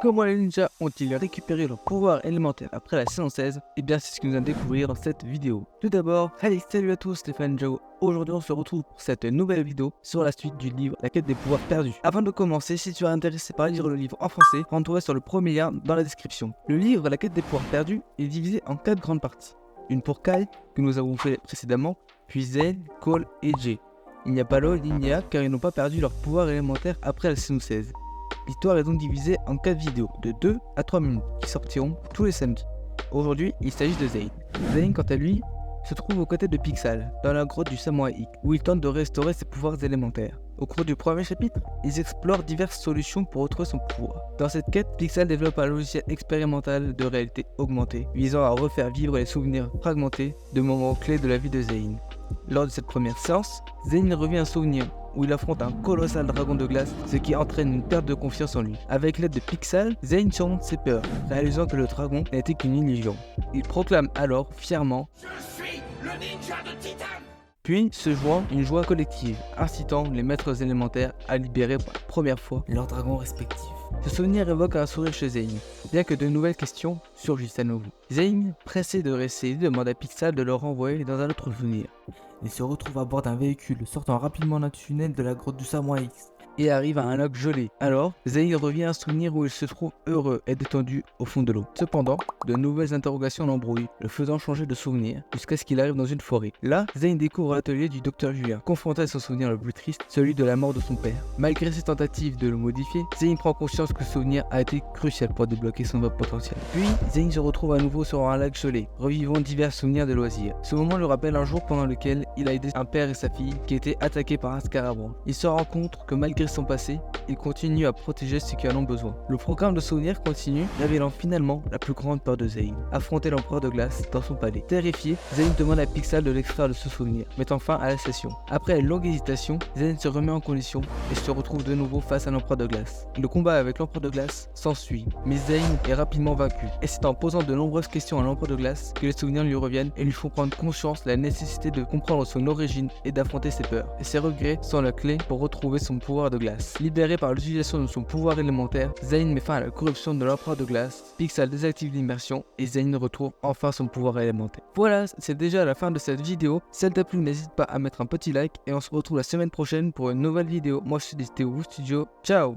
Comment les ninjas ont-ils récupéré leur pouvoir élémentaire après la saison 16? Eh bien c'est ce que nous allons découvrir dans cette vidéo. Tout d'abord, allez, salut à tous, Stéphane Joe. Aujourd'hui on se retrouve pour cette nouvelle vidéo sur la suite du livre La quête des pouvoirs perdus. Avant de commencer, si tu es intéressé par lire le livre en français, rends-toi sur le premier lien dans la description. Le livre La quête des pouvoirs perdus est divisé en 4 grandes parties. Une pour Kai, que nous avons fait précédemment, puis Zane, Cole et Jay. Il n'y a pas Lloyd ni Nia car ils n'ont pas perdu leur pouvoir élémentaire après la saison 16. L'histoire est donc divisée en 4 vidéos de 2 à 3 minutes qui sortiront tous les samedis. Aujourd'hui, il s'agit de Zane. Zane, quant à lui, se trouve aux côtés de Pixal, dans la grotte du Samouraï X, où il tente de restaurer ses pouvoirs élémentaires. Au cours du premier chapitre, ils explorent diverses solutions pour retrouver son pouvoir. Dans cette quête, Pixal développe un logiciel expérimental de réalité augmentée, visant à refaire vivre les souvenirs fragmentés de moments clés de la vie de Zane. Lors de cette première séance, Zane revient un souvenir où il affronte un colossal dragon de glace, ce qui entraîne une perte de confiance en lui. Avec l'aide de Pixal, Zane surmonte ses peurs, réalisant que le dragon n'était qu'une illusion. Il proclame alors fièrement « Je suis le ninja de Titan !» Puis se joint une joie collective, incitant les maîtres élémentaires à libérer pour la première fois leurs dragons respectifs. Ce souvenir évoque un sourire chez Zane, bien que de nouvelles questions surgissent à nouveau. Zane, pressé de réciter, demande à Pixal de le renvoyer dans un autre souvenir. Il se retrouve à bord d'un véhicule, sortant rapidement d'un tunnel de la grotte du Samouraï X, et arrive à un lac gelé. Alors, Zane revient à un souvenir où il se trouve heureux et détendu au fond de l'eau. Cependant, de nouvelles interrogations l'embrouillent, le faisant changer de souvenir, jusqu'à ce qu'il arrive dans une forêt. Là, Zane découvre l'atelier du docteur Julien, confronté à son souvenir le plus triste, celui de la mort de son père. Malgré ses tentatives de le modifier, Zane prend conscience que ce souvenir a été crucial pour débloquer son vrai potentiel. Puis, Zane se retrouve à nouveau sur un lac gelé, revivant divers souvenirs de loisirs. Ce moment lui rappelle un jour pendant lequel il a aidé un père et sa fille qui étaient attaqués par un scarabre. Il se rend compte que malgré son passé, il continue à protéger ceux qui en ont besoin. Le programme de souvenirs continue, révélant finalement la plus grande peur de Zane, affronter l'empereur de glace dans son palais. Terrifié, Zane demande à Pixal de l'extraire de ce souvenir, mettant fin à la session. Après une longue hésitation, Zane se remet en condition et se retrouve de nouveau face à l'empereur de glace. Le combat avec l'empereur de glace s'ensuit, mais Zane est rapidement vaincu, et c'est en posant de nombreuses questions à l'empereur de glace que les souvenirs lui reviennent et lui font prendre conscience de la nécessité de comprendre son origine et d'affronter ses peurs. Et ses regrets sont la clé pour retrouver son pouvoir de glace. Libéré par l'utilisation de son pouvoir élémentaire, Zane met fin à la corruption de l'empereur de glace, Pixal désactive l'immersion et Zane retrouve enfin son pouvoir élémentaire. Voilà, c'est déjà la fin de cette vidéo. Si elle t'a plu, n'hésite pas à mettre un petit like et on se retrouve la semaine prochaine pour une nouvelle vidéo. Moi je suis Théo Studio, ciao.